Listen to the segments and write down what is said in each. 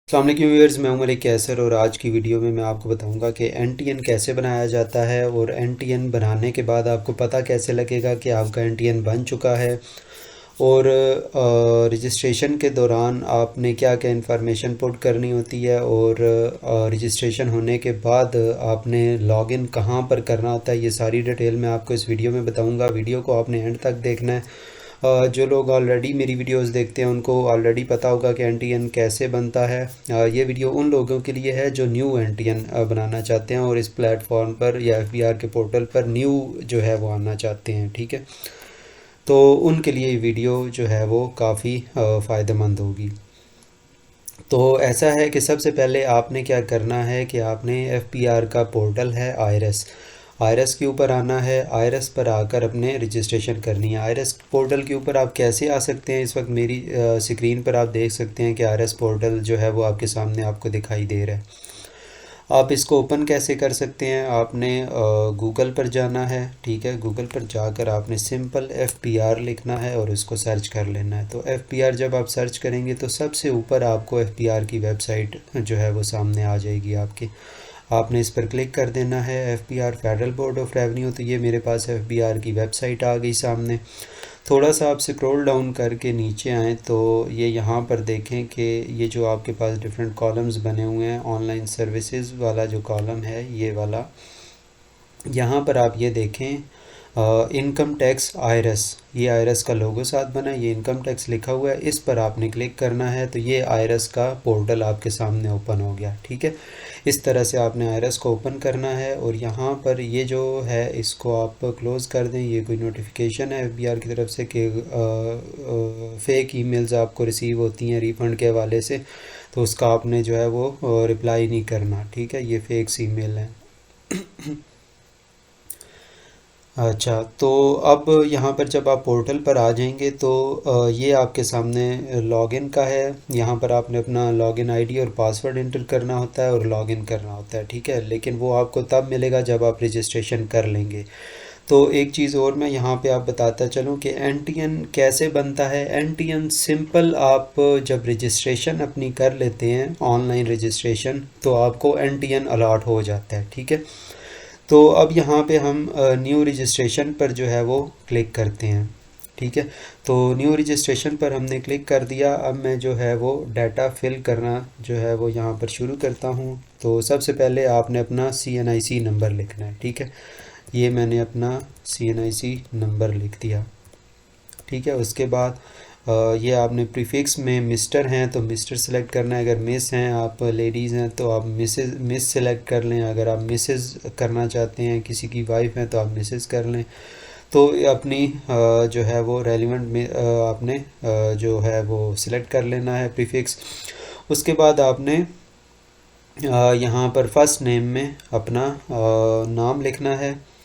अस्सलाम वालेकुम व्यूअर्स, मैं हूं मलिक कैसर और आज की वीडियो में मैं आपको बताऊंगा कि एनटीएन कैसे बनाया जाता है और एनटीएन बनाने के बाद आपको पता कैसे लगेगा कि आपका एनटीएन बन चुका है। और रजिस्ट्रेशन के दौरान आपने क्या क्या इन्फॉर्मेशन पुट करनी होती है और रजिस्ट्रेशन होने के बाद आपने लॉगिन कहाँ पर करना होता है, ये सारी डिटेल मैं आपको इस वीडियो में बताऊंगा। वीडियो को आपने एंड तक देखना है। जो लोग ऑलरेडी मेरी वीडियोस देखते हैं उनको ऑलरेडी पता होगा कि एनटीएन कैसे बनता है। ये वीडियो उन लोगों के लिए है जो न्यू एनटीएन बनाना चाहते हैं और इस प्लेटफॉर्म पर या एफबीआर के पोर्टल पर न्यू जो है वो आना चाहते हैं। ठीक है, तो उनके लिए ये वीडियो जो है वो काफ़ी फ़ायदेमंद होगी। तो ऐसा है कि सबसे पहले आपने क्या करना है कि आपने एफबीआर का पोर्टल है आयरस के ऊपर आना है। आयरस पर आकर अपने रजिस्ट्रेशन करनी है। आयरस पोर्टल के ऊपर आप कैसे आ सकते हैं, इस वक्त मेरी स्क्रीन पर आप देख सकते हैं कि आयरस पोर्टल जो है वो आपके सामने आपको दिखाई दे रहा है। आप इसको ओपन कैसे कर सकते हैं, आपने गूगल पर जाना है। ठीक है, गूगल पर जाकर आपने सिंपल एफबीआर लिखना है और इसको सर्च कर लेना है। तो एफबीआर जब आप सर्च करेंगे तो सबसे ऊपर आपको एफबीआर की वेबसाइट जो है वो सामने आ जाएगी आपके। आपने इस पर क्लिक कर देना है, FBR federal board of revenue. तो ये मेरे पास एफबीआर की वेबसाइट आ गई सामने। थोड़ा सा आप स्क्रॉल डाउन करके नीचे आएँ तो ये यहाँ पर देखें कि ये जो आपके पास डिफरेंट कॉलम्स बने हुए हैं, ऑनलाइन सर्विसेज वाला जो कॉलम है ये वाला, यहाँ पर आप ये देखें इनकम टैक्स आयरस, ये आयरस का लोगो साथ बना है, ये इनकम टैक्स लिखा हुआ है, इस पर आपने क्लिक करना है। तो ये आयरस का पोर्टल आपके सामने ओपन हो गया। ठीक है, इस तरह से आपने आयरस को ओपन करना है और यहाँ पर ये जो है इसको आप क्लोज़ कर दें। ये कोई नोटिफिकेशन है एफबीआर की तरफ से कि फ़ेक ईमेल्स आपको रिसीव होती हैं रिफ़ंड के हवाले से, तो उसका आपने जो है वो रिप्लाई नहीं करना। ठीक है, ये फ़ेक ईमेल है। अच्छा, तो अब यहाँ पर जब आप पोर्टल पर आ जाएंगे तो ये आपके सामने लॉगिन का है। यहाँ पर आपने अपना लॉगिन आईडी और पासवर्ड इंटर करना होता है और लॉगिन करना होता है। ठीक है, लेकिन वो आपको तब मिलेगा जब आप रजिस्ट्रेशन कर लेंगे। तो एक चीज़ और मैं यहाँ पे आप बताता चलूँ कि एनटीएन कैसे बनता है। एनटीएन सिंपल, आप जब रजिस्ट्रेशन अपनी कर लेते हैं ऑनलाइन रजिस्ट्रेशन तो आपको एनटीएन अलॉट हो जाता है। ठीक है, तो अब यहाँ पे हम न्यू रजिस्ट्रेशन पर जो है वो क्लिक करते हैं। ठीक है, तो न्यू रजिस्ट्रेशन पर हमने क्लिक कर दिया। अब मैं जो है वो डाटा फिल करना जो है वो यहाँ पर शुरू करता हूँ। तो सबसे पहले आपने अपना CNIC नंबर लिखना है। ठीक है, ये मैंने अपना CNIC नंबर लिख दिया। ठीक है, उसके बाद ये आपने प्रीफिक्स में मिस्टर हैं तो मिस्टर सेलेक्ट करना है। अगर मिस हैं, आप लेडीज़ हैं तो आप मिस सेलेक्ट कर लें। अगर आप मिसेस करना चाहते हैं, किसी की वाइफ हैं तो आप मिसेस कर लें। तो अपनी जो है वो रेलिवेंट में आपने जो है वो सिलेक्ट कर लेना है प्रीफिक्स। उसके बाद आपने यहाँ पर फर्स्ट नेम में अपना नाम लिखना है।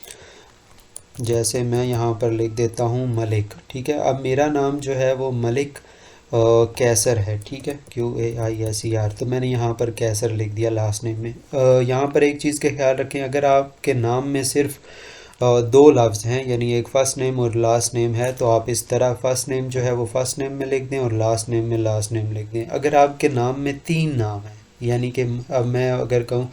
जैसे मैं यहाँ पर लिख देता हूँ मलिक। ठीक है, अब मेरा नाम जो है वो मलिक कैसर है। ठीक है, QAISER, तो मैंने यहाँ पर कैसर लिख दिया लास्ट नेम में। यहाँ पर एक चीज़ का ख्याल रखें, अगर आपके नाम में सिर्फ दो लफ्ज़ हैं, यानी एक फ़र्स्ट नेम और लास्ट नेम है, तो आप इस तरह फ़र्स्ट नेम जो है वो फ़र्स्ट नेम में लिख दें और लास्ट नेम में लास्ट नेम लिख दें। अगर आपके नाम में तीन नाम हैं, यानी कि अब मैं अगर कहूँ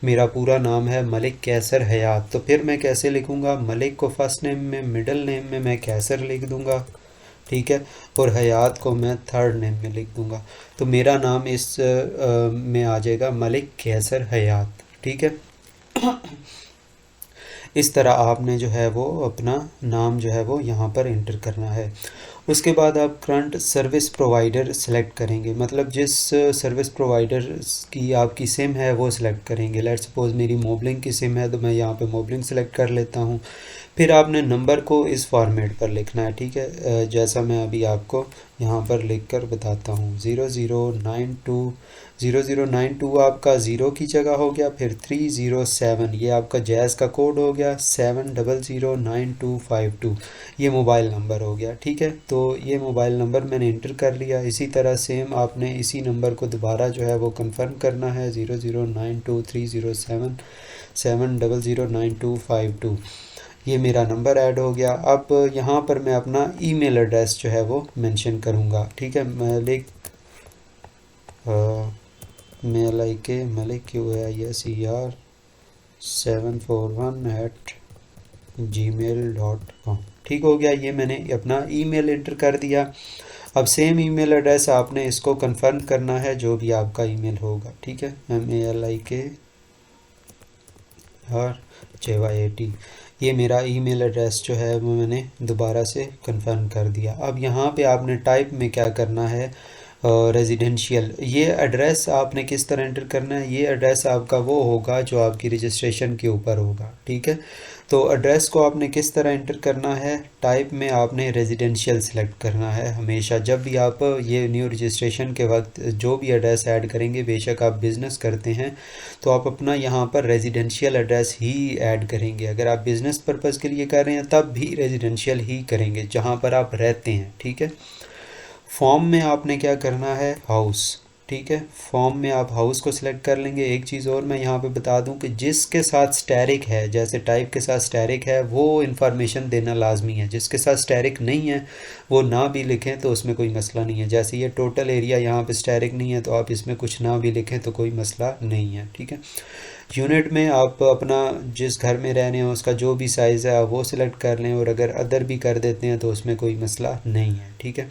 मेरा पूरा नाम है मलिक कैसर हयात, तो फिर मैं कैसे लिखूँगा? मलिक को फर्स्ट नेम में, मिडिल नेम में मैं कैसर लिख दूँगा। ठीक है, और हयात को मैं थर्ड नेम में लिख दूँगा। तो मेरा नाम इस में आ जाएगा मलिक कैसर हयात। ठीक है, इस तरह आपने जो है वो अपना नाम जो है वो यहाँ पर इंटर करना है। उसके बाद आप करंट सर्विस प्रोवाइडर सेलेक्ट करेंगे, मतलब जिस सर्विस प्रोवाइडर की आपकी सिम है वो सिलेक्ट करेंगे। लेट्स सपोज मेरी मोबलिंक की सिम है तो मैं यहाँ पे मोबलिंक सेलेक्ट कर लेता हूँ। फिर आपने नंबर को इस फॉर्मेट पर लिखना है। ठीक है, जैसा मैं अभी आपको यहाँ पर लिख कर बताता हूँ। 0092 आपका ज़ीरो की जगह हो गया, फिर 307 ये आपका जैज़ का कोड हो गया, 7009252 ये मोबाइल नंबर हो गया। ठीक है, तो ये मोबाइल नंबर मैंने इंटर कर लिया। इसी तरह सेम आपने इसी नंबर को दोबारा जो है वो कंफर्म करना है, 00923077009252 ये मेरा नंबर ऐड हो गया। अब यहाँ पर मैं अपना ईमेल एड्रेस जो है वो मेंशन करूँगा। ठीक है, मलिक malik741@gmail.com। ठीक हो गया, ये मैंने अपना ईमेल एंटर कर दिया। अब सेम ईमेल एड्रेस आपने इसको कंफर्म करना है जो भी आपका ईमेल होगा। ठीक है, MALIKRJYAT, ये मेरा ईमेल एड्रेस जो है वो मैंने दोबारा से कंफर्म कर दिया। अब यहाँ पे आपने टाइप में क्या करना है, रेजिडेंशियल, ये एड्रेस आपने किस तरह एंटर करना है, ये एड्रेस आपका वो होगा जो आपकी रजिस्ट्रेशन के ऊपर होगा। ठीक है, तो एड्रेस को आपने किस तरह एंटर करना है, टाइप में आपने रेजिडेंशियल सेलेक्ट करना है। हमेशा जब भी आप ये न्यू रजिस्ट्रेशन के वक्त जो भी एड्रेस ऐड करेंगे, बेशक आप बिज़नेस करते हैं तो आप अपना यहाँ पर रेजिडेंशियल एड्रेस ही ऐड करेंगे। अगर आप बिज़नेस पर्पज़ के लिए कर रहे हैं तब भी रेजिडेंशियल ही करेंगे जहाँ पर आप रहते हैं। ठीक है, फॉर्म में आपने क्या करना है, हाउस। ठीक है, फॉर्म में आप हाउस को सिलेक्ट कर लेंगे। एक चीज़ और मैं यहाँ पे बता दूँ कि जिसके साथ स्टैरिक है, जैसे टाइप के साथ स्टैरिक है, वो इन्फॉर्मेशन देना लाजमी है। जिसके साथ स्टैरिक नहीं है वो ना भी लिखें तो उसमें कोई मसला नहीं है। जैसे ये टोटल एरिया यहाँ पे स्टैरिक नहीं है तो आप इसमें कुछ ना भी लिखें तो कोई मसला नहीं है। ठीक है, यूनिट में आप अपना जिस घर में रह रहे हैं उसका जो भी साइज़ है आप वो सिलेक्ट कर लें, और अगर अदर भी कर देते हैं तो उसमें कोई मसला नहीं है। ठीक है,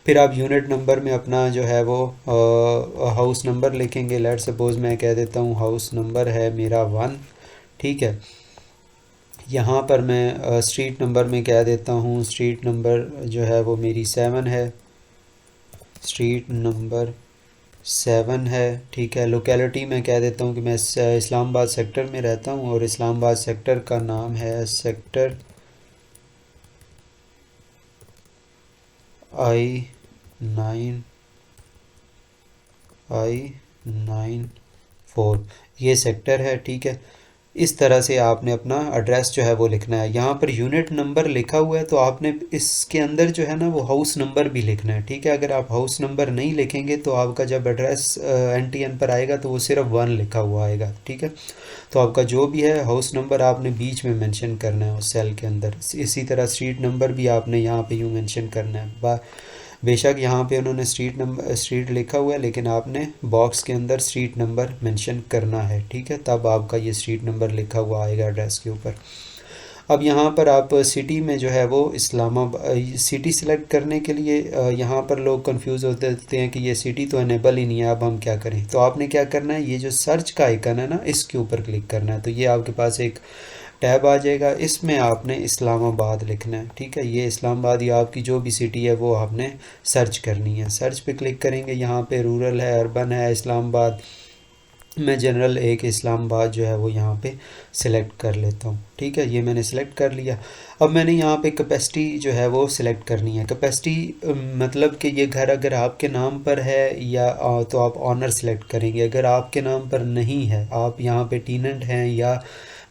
फिर आप यूनिट नंबर में अपना जो है वो हाउस नंबर लिखेंगे। लेट सपोज़ मैं कह देता हूँ हाउस नंबर है मेरा 1। ठीक है, यहाँ पर मैं स्ट्रीट नंबर में कह देता हूँ, स्ट्रीट नंबर जो है वो मेरी 7 है, स्ट्रीट नंबर 7 है। ठीक है, लोकेलिटी मैं कह देता हूँ कि मैं इस्लामाबाद सेक्टर में रहता हूँ और इस्लामाबाद सेक्टर का नाम है सेक्टर I94, ये सेक्टर है। ठीक है, इस तरह से आपने अपना एड्रेस जो है वो लिखना है। यहाँ पर यूनिट नंबर लिखा हुआ है तो आपने इसके अंदर जो है ना वो हाउस नंबर भी लिखना है। ठीक है, अगर आप हाउस नंबर नहीं लिखेंगे तो आपका जब एड्रेस NTN पर आएगा तो वो सिर्फ 1 लिखा हुआ आएगा। ठीक है, तो आपका जो भी है हाउस नंबर आपने बीच में मेंशन करना है उस सेल के अंदर। इसी तरह स्ट्रीट नंबर भी आपने यहाँ पे यूँ मेंशन करना है। बेशक यहाँ पे उन्होंने स्ट्रीट लिखा हुआ है लेकिन आपने बॉक्स के अंदर स्ट्रीट नंबर मेंशन करना है। ठीक है, तब आपका ये स्ट्रीट नंबर लिखा हुआ आएगा एड्रेस के ऊपर। अब यहाँ पर आप सिटी में जो है वो इस्लामाबाद सिटी सिलेक्ट करने के लिए यहाँ पर लोग कंफ्यूज होते हैं कि ये सिटी तो इनेबल ही नहीं है, अब हम क्या करें। तो आपने क्या करना है, ये जो सर्च का आइकन है ना इसके ऊपर क्लिक करना है, तो ये आपके पास एक टैब आ जाएगा, इसमें आपने इस्लामाबाद लिखना है। ठीक है, ये इस्लामाबाद या आपकी जो भी सिटी है वो आपने सर्च करनी है। सर्च पे क्लिक करेंगे, यहाँ पे रूरल है, अर्बन है, इस्लामाबाद, मैं जनरल एक इस्लामाबाद जो है वो यहाँ पे सिलेक्ट कर लेता हूँ। ठीक है, ये मैंने सिलेक्ट कर लिया। अब मैंने यहाँ पे कैपेसिटी जो है वो सिलेक्ट करनी है। कैपेसिटी मतलब कि ये घर अगर आपके नाम पर है या तो आप ऑनर सिलेक्ट करेंगे। अगर आपके नाम पर नहीं है, आप यहाँ पे टीनेंट हैं या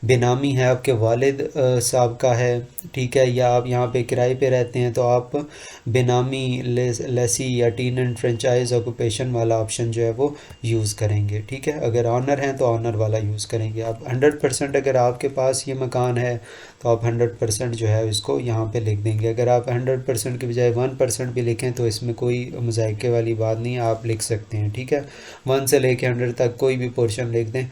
बेनामी है, आपके वालिद साहब का है, ठीक है, या आप यहाँ पे किराए पे रहते हैं तो आप बेनामी लेसी या टीनेंट फ्रेंचाइज ऑक्यूपेशन वाला ऑप्शन जो है वो यूज़ करेंगे। ठीक है, अगर ऑनर हैं तो ऑनर वाला यूज़ करेंगे। आप 100% अगर आपके पास ये मकान है तो आप 100% जो है इसको यहाँ पे लिख देंगे। अगर आप 100% के बजाय 1% भी लिखें तो इसमें कोई मुज़ायके वाली बात नहीं है, आप लिख सकते हैं। ठीक है, 1 से लेके 100 तक कोई भी पोर्शन लिख दें,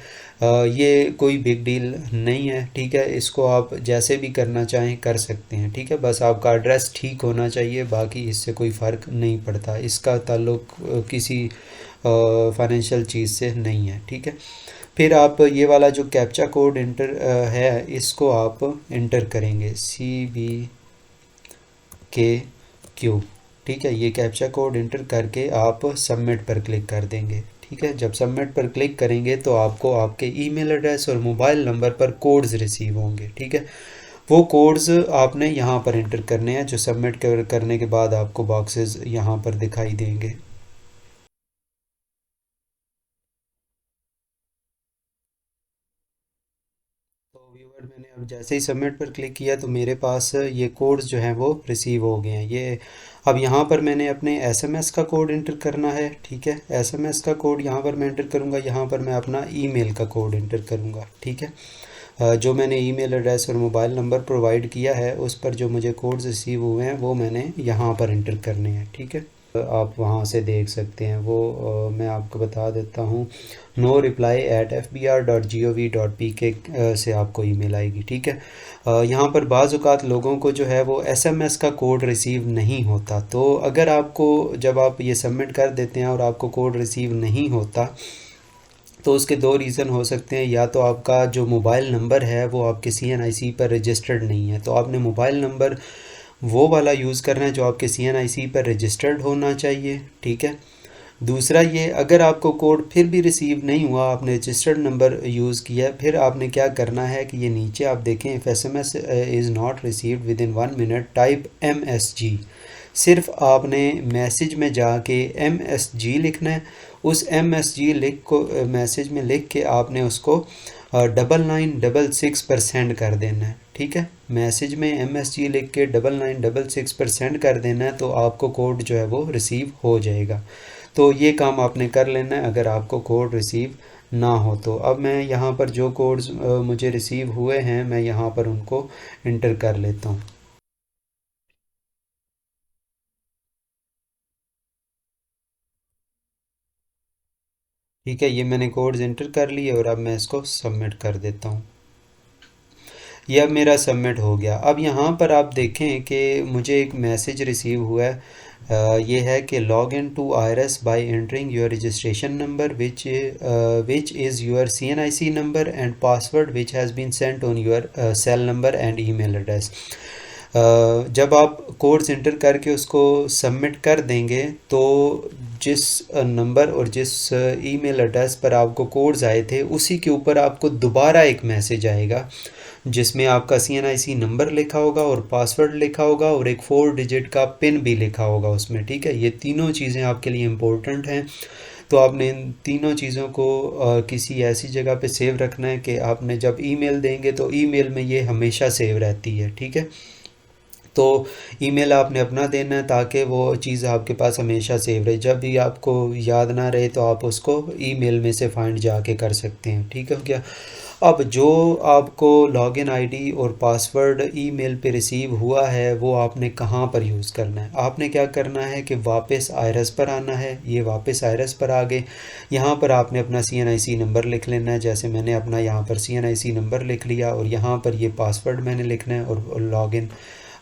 ये कोई बिग डील नहीं है। ठीक है, इसको आप जैसे भी करना चाहें कर सकते हैं। ठीक है, बस आपका एड्रेस ठीक होना चाहिए, बाकी इससे कोई फ़र्क नहीं पड़ता, इसका ताल्लुक किसी फाइनेंशियल चीज़ से नहीं है। ठीक है, फिर आप ये वाला जो कैप्चा कोड इंटर है इसको आप इंटर करेंगे, CBKQ। ठीक है, ये कैप्चा कोड इंटर करके आप सबमिट पर क्लिक कर देंगे। ठीक है, जब सबमिट पर क्लिक करेंगे तो आपको आपके ईमेल एड्रेस और मोबाइल नंबर पर कोड्स रिसीव होंगे। ठीक है, वो कोड्स आपने यहाँ पर इंटर करने हैं, जो सबमिट करने के बाद आपको बॉक्सेस यहाँ पर दिखाई देंगे। तो व्यूअर, मैंने अब जैसे ही सबमिट पर क्लिक किया तो मेरे पास ये कोड्स जो हैं वो रिसीव हो गए हैं। ये अब यहाँ पर मैंने अपने SMS का कोड इंटर करना है। ठीक है, SMS का कोड यहाँ पर मैं इंटर करूँगा, यहाँ पर मैं अपना ईमेल का कोड इंटर करूँगा। ठीक है, जो मैंने ईमेल एड्रेस और मोबाइल नंबर प्रोवाइड किया है उस पर जो मुझे कोड्स रिसीव हुए हैं वो मैंने यहाँ पर इंटर करने हैं। ठीक है, आप वहाँ से देख सकते हैं। वो मैं आपको बता देता हूँ, no_reply@fbr.gov.pk से आपको ईमेल आएगी, ठीक है। यहाँ पर बाज़ औक़ात लोगों को जो है वो एसएमएस का कोड रिसीव नहीं होता। तो अगर आपको, जब आप ये सबमिट कर देते हैं और आपको कोड रिसीव नहीं होता, तो उसके दो रीज़न हो सकते हैं। या तो आपका जो मोबाइल नंबर है वो आपके CNIC पर रजिस्टर्ड नहीं है, तो आपने मोबाइल नंबर वो वाला यूज़ करना है जो आपके CNIC पर रजिस्टर्ड होना चाहिए, ठीक है। दूसरा ये, अगर आपको कोड फिर भी रिसीव नहीं हुआ, आपने रजिस्टर्ड नंबर यूज़ किया, फिर आपने क्या करना है कि ये नीचे आप देखें, if SMS is not received with in 1 minute type MSG। सिर्फ आपने मैसेज में जाके MSG लिखना है। उस MSG लिख को मैसेज में लिख के आपने उसको 9966 पर सेंड कर देना है, ठीक है। मैसेज में MSG लिख के 9966 पर सेंड कर देना है, तो आपको कोड जो है वो रिसीव हो जाएगा। तो ये काम आपने कर लेना है अगर आपको कोड रिसीव ना हो तो। अब मैं यहाँ पर जो कोड्स मुझे रिसीव हुए हैं, मैं यहाँ पर उनको इंटर कर लेता हूँ। ठीक है, ये मैंने कोड्स इंटर कर लिए और अब मैं इसको सबमिट कर देता हूँ। ये अब मेरा सबमिट हो गया। अब यहाँ पर आप देखें कि मुझे एक मैसेज रिसीव हुआ है। ये है कि log in to IRS by entering your registration number which is your CNIC number and password which has been sent on your cell number and email address. जब आप कोड्स इंटर करके उसको submit कर देंगे, तो जिस नंबर और जिस ईमेल एड्रेस पर आपको कोड्स आए थे, उसी के ऊपर आपको दोबारा एक मैसेज आएगा जिसमें आपका CNIC नंबर लिखा होगा और पासवर्ड लिखा होगा और एक 4 डिजिट का पिन भी लिखा होगा उसमें, ठीक है। ये तीनों चीज़ें आपके लिए इम्पोर्टेंट हैं। तो आपने इन तीनों चीज़ों को किसी ऐसी जगह पे सेव रखना है कि आपने जब ईमेल देंगे तो ईमेल में ये हमेशा सेव रहती है, ठीक है। तो ईमेल आपने अपना देना है ताकि वो चीज़ आपके पास हमेशा सेव रहे। जब भी आपको याद ना रहे तो आप उसको ईमेल में से फाइंड जाके कर सकते हैं, ठीक है क्या। अब जो आपको लॉगिन आईडी और पासवर्ड ईमेल पे रिसीव हुआ है, वो आपने कहाँ पर यूज़ करना है। आपने क्या करना है कि वापस IRS पर आना है। ये वापस IRS पर आ गए। यहाँ पर आपने अपना CNIC नंबर लिख लेना है, जैसे मैंने अपना यहाँ पर CNIC नंबर लिख लिया और यहाँ पर ये पासवर्ड मैंने लिखना है और लॉगिन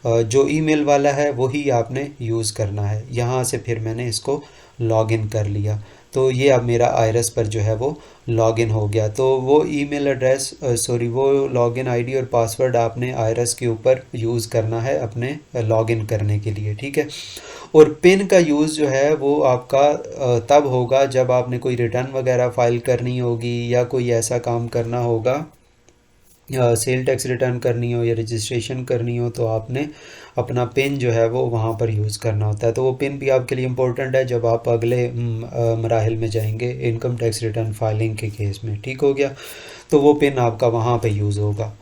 जो ईमेल वाला है वही आपने यूज़ करना है। यहाँ से फिर मैंने इसको लॉगिन कर लिया, तो ये अब मेरा IRS पर जो है वो लॉगिन हो गया। तो वो ईमेल एड्रेस वो लॉगिन आईडी और पासवर्ड आपने IRS के ऊपर यूज़ करना है अपने लॉगिन करने के लिए, ठीक है। और पिन का यूज़ जो है वो आपका तब होगा जब आपने कोई रिटर्न वगैरह फ़ाइल करनी होगी या कोई ऐसा काम करना होगा, सेल टैक्स रिटर्न करनी हो या रजिस्ट्रेशन करनी हो, तो आपने अपना पिन जो है वो वहाँ पर यूज़ करना होता है। तो वो पिन भी आपके लिए इम्पोर्टेंट है जब आप अगले मराहिल में जाएंगे इनकम टैक्स रिटर्न फाइलिंग के केस में, ठीक हो गया। तो वो पिन आपका वहाँ पे यूज़ होगा।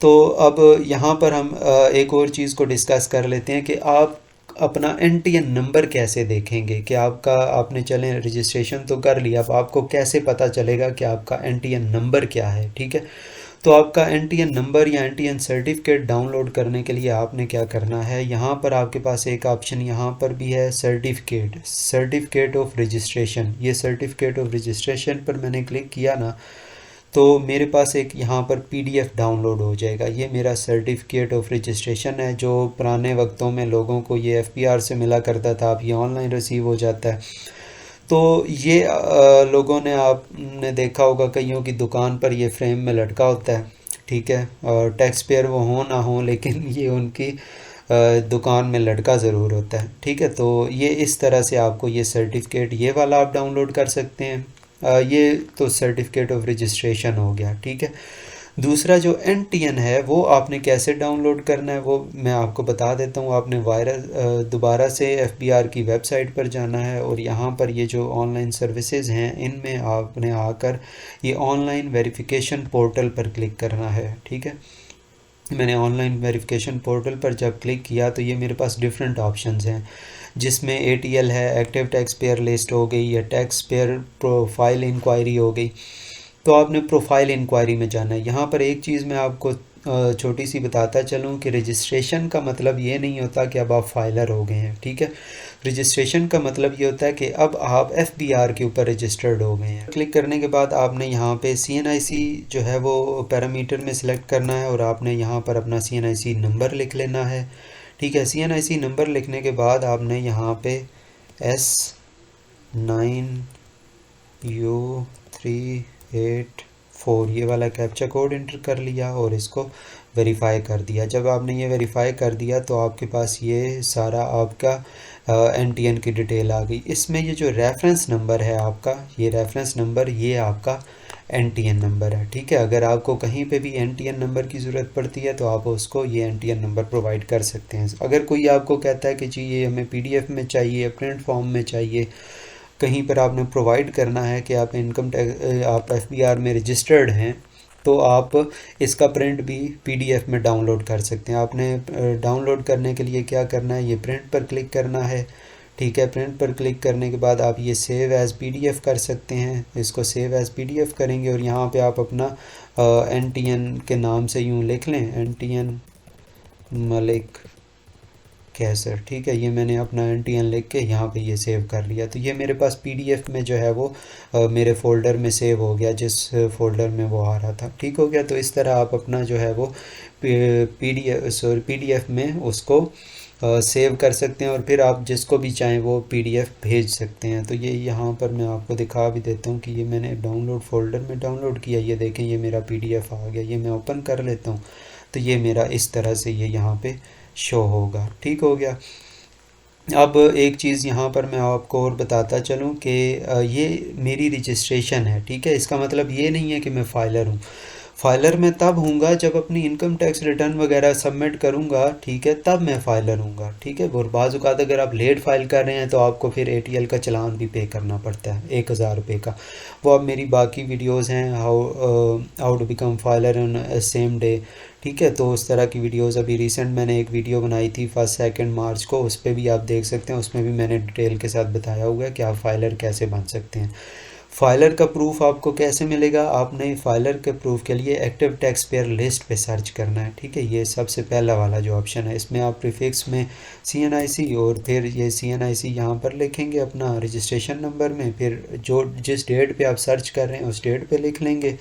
तो अब यहाँ पर हम एक और चीज़ को डिस्कस कर लेते हैं कि आप अपना NTN नंबर कैसे देखेंगे कि आपका, आपने चलें रजिस्ट्रेशन तो कर लिया, अब आपको कैसे पता चलेगा कि आपका NTN नंबर क्या है, ठीक है। तो आपका NTN नंबर या NTN सर्टिफिकेट डाउनलोड करने के लिए आपने क्या करना है, यहाँ पर आपके पास एक ऑप्शन यहाँ पर भी है, सर्टिफिकेट ऑफ रजिस्ट्रेशन। ये सर्टिफिकेट ऑफ रजिस्ट्रेशन पर मैंने क्लिक किया ना, तो मेरे पास एक यहाँ पर PDF डाउनलोड हो जाएगा। ये मेरा सर्टिफिकेट ऑफ रजिस्ट्रेशन है, जो पुराने वक्तों में लोगों को ये FBR से मिला करता था, अब ये ऑनलाइन रिसीव हो जाता है। तो ये लोगों ने, आपने देखा होगा कईयों की दुकान पर ये फ्रेम में लटका होता है, ठीक है। टैक्स पेयर वो हो ना हो, लेकिन ये उनकी दुकान में लटका ज़रूर होता है, ठीक है। तो ये इस तरह से आपको ये सर्टिफिकेट, ये वाला आप डाउनलोड कर सकते हैं। ये तो सर्टिफिकेट ऑफ रजिस्ट्रेशन हो गया, ठीक है। दूसरा जो NTN है वो आपने कैसे डाउनलोड करना है वो मैं आपको बता देता हूँ। आपने दोबारा से FBR की वेबसाइट पर जाना है और यहाँ पर ये जो ऑनलाइन सर्विसेज हैं इनमें आपने आकर ये ऑनलाइन वेरिफिकेशन पोर्टल पर क्लिक करना है, ठीक है। मैंने ऑनलाइन वेरिफिकेशन पोर्टल पर जब क्लिक किया तो ये मेरे पास डिफरेंट ऑप्शंस हैं, जिसमें ATL है, एक्टिव टैक्स पेयर लिस्ट हो गई, या टैक्स पेयर प्रोफाइल इंक्वायरी हो गई। तो आपने प्रोफाइल इंक्वायरी में जाना है। यहाँ पर एक चीज़ मैं आपको छोटी सी बताता चलूँ कि रजिस्ट्रेशन का मतलब ये नहीं होता कि अब आप फाइलर हो गए हैं, ठीक है। रजिस्ट्रेशन का मतलब ये होता है कि अब आप FBR के ऊपर रजिस्टर्ड हो गए हैं। क्लिक करने के बाद आपने यहाँ पे CNIC जो है वो पैरामीटर में सिलेक्ट करना है और आपने यहाँ पर अपना CNIC नंबर लिख लेना है, ठीक है। CNIC नंबर लिखने के बाद आपने यहाँ पे S9U384 ये वाला कैप्चा कोड एंटर कर लिया और इसको वेरीफाई कर दिया। जब आपने ये वेरीफाई कर दिया तो आपके पास ये सारा आपका NTN की डिटेल आ गई। इसमें ये जो रेफरेंस नंबर है आपका, ये रेफरेंस नंबर ये आपका NTN नंबर है, ठीक है। अगर आपको कहीं पे भी NTN नंबर की ज़रूरत पड़ती है तो आप उसको ये NTN नंबर प्रोवाइड कर सकते हैं। अगर कोई आपको कहता है कि जी ये हमें PDF में चाहिए, प्रिंट फॉर्म में चाहिए, कहीं पर आपने प्रोवाइड करना है कि आप इनकम टैक्स आप FBR में रजिस्टर्ड हैं, तो आप इसका प्रिंट भी PDF में डाउनलोड कर सकते हैं। आपने डाउनलोड करने के लिए क्या करना है, ये प्रिंट पर क्लिक करना है, ठीक है। प्रिंट पर क्लिक करने के बाद आप ये सेव एज़ PDF कर सकते हैं। इसको सेव एज़ PDF करेंगे और यहाँ पे आप अपना NTN के नाम से यूँ लिख लें, NTN मलिक कैसर, ठीक है। ये मैंने अपना NTN लिख के यहाँ पे ये सेव कर लिया। तो ये मेरे पास PDF में जो है वो मेरे फ़ोल्डर में सेव हो गया, जिस फ़ोल्डर में वो आ रहा था, ठीक हो गया। तो इस तरह आप अपना जो है वो PDF में उसको सेव कर सकते हैं और फिर आप जिसको भी चाहें वो PDF भेज सकते हैं। तो ये यहाँ पर मैं आपको दिखा भी देता हूँ कि ये मैंने डाउनलोड फ़ोल्डर में डाउनलोड किया, ये देखें ये मेरा PDF आ गया। ये मैं ओपन कर लेता हूँ तो ये मेरा इस तरह से ये यहाँ पे शो होगा, ठीक हो गया। अब एक चीज़ यहाँ पर मैं आपको और बताता चलूँ कि ये मेरी रजिस्ट्रेशन है, ठीक है। इसका मतलब ये नहीं है कि मैं फाइलर हूँ। फाइलर मैं तब हूँगा जब अपनी इनकम टैक्स रिटर्न वगैरह सबमिट करूँगा, ठीक है, तब मैं फाइलर हूँगा, ठीक है। और बाज़ औक़ात अगर आप लेट फाइल कर रहे हैं तो आपको फिर ATL का चालान भी पे करना पड़ता है 1000 रुपये का। वो अब मेरी बाकी वीडियोज़ हैं, how to become filer on same day, ठीक है। तो उस तरह की वीडियोज़ अभी रिसेंट मैंने एक वीडियो बनाई थी 1-2 मार्च को, उस पर भी आप देख सकते हैं। उसमें भी मैंने डिटेल के साथ बताया हुआ है कि आप फाइलर कैसे बन सकते हैं। फाइलर का प्रूफ आपको कैसे मिलेगा, आपने फाइलर के प्रूफ के लिए एक्टिव टैक्स पेयर लिस्ट पे सर्च करना है, ठीक है। ये सबसे पहला वाला जो ऑप्शन है, इसमें आप प्रीफिक्स में CNIC और फिर ये CNIC यहाँ पर लिखेंगे अपना रजिस्ट्रेशन नंबर में, फिर जो जिस डेट पे आप सर्च कर रहे हैं उस डेट पे लिख लेंगे,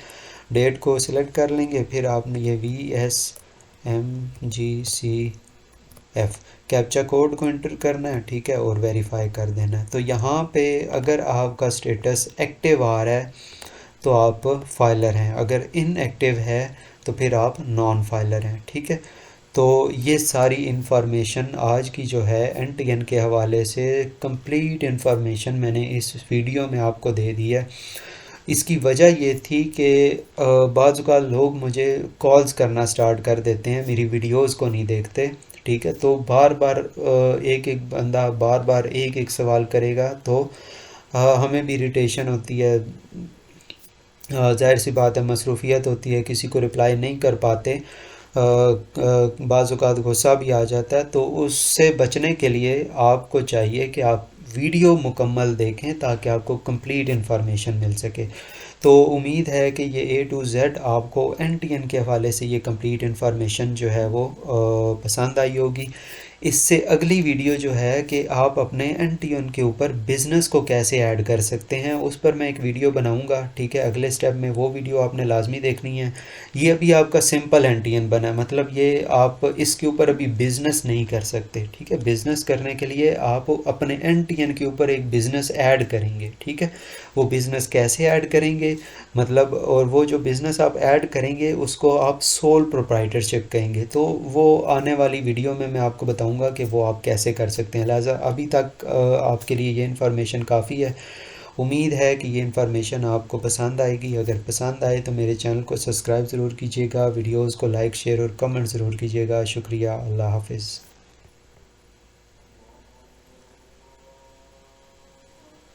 डेट को सिलेक्ट कर लेंगे। फिर आपने ये VSMGCF कैप्चा कोड को एंटर करना है, ठीक है, और वेरीफाई कर देना है। तो यहाँ पे अगर आपका स्टेटस एक्टिव आ रहा है तो आप फाइलर हैं, अगर इनएक्टिव है तो फिर आप नॉन फाइलर हैं, ठीक है। तो ये सारी इन्फॉर्मेशन आज की जो है NTN के हवाले से कंप्लीट इन्फॉर्मेशन मैंने इस वीडियो में आपको दे दी है। इसकी वजह ये थी कि बाज़ औक़ात लोग मुझे कॉल्स करना स्टार्ट कर देते हैं, मेरी वीडियोज़ को नहीं देखते, ठीक है। तो बार बार एक एक बंदा बार बार एक एक सवाल करेगा तो हमें भी इरिटेशन होती है, जाहिर सी बात है, मसरूफियत होती है, किसी को रिप्लाई नहीं कर पाते, बाज़ औक़ात गुस्सा भी आ जाता है। तो उससे बचने के लिए आपको चाहिए कि आप वीडियो मुकम्मल देखें ताकि आपको कंप्लीट इन्फॉर्मेशन मिल सके। तो उम्मीद है कि ये A to Z आपको NTN के हवाले से ये कंप्लीट इन्फॉर्मेशन जो है वो पसंद आई होगी। इससे अगली वीडियो जो है कि आप अपने NTN के ऊपर बिज़नेस को कैसे ऐड कर सकते हैं, उस पर मैं एक वीडियो बनाऊंगा, ठीक है। अगले स्टेप में वो वीडियो आपने लाजमी देखनी है। ये अभी आपका सिंपल NTN बना है, मतलब ये आप इसके ऊपर अभी बिज़नेस नहीं कर सकते, ठीक है। बिज़नेस करने के लिए आप अपने NTN के ऊपर एक बिज़नेस ऐड करेंगे, ठीक है। वो बिज़नेस कैसे ऐड करेंगे, मतलब, और वो जो बिज़नेस आप ऐड करेंगे उसको आप सोल प्रोप्राइटरशिप कहेंगे। तो वो आने वाली वीडियो में मैं आपको बताऊंगा कि वो आप कैसे कर सकते हैं। लिहाजा अभी तक आपके लिए ये इन्फॉर्मेशन काफ़ी है। उम्मीद है कि ये इन्फॉर्मेशन आपको पसंद आएगी। अगर पसंद आए तो मेरे चैनल को सब्सक्राइब ज़रूर कीजिएगा, वीडियोज़ को लाइक शेयर और कमेंट ज़रूर कीजिएगा। शुक्रिया, अल्लाह हाफिज़।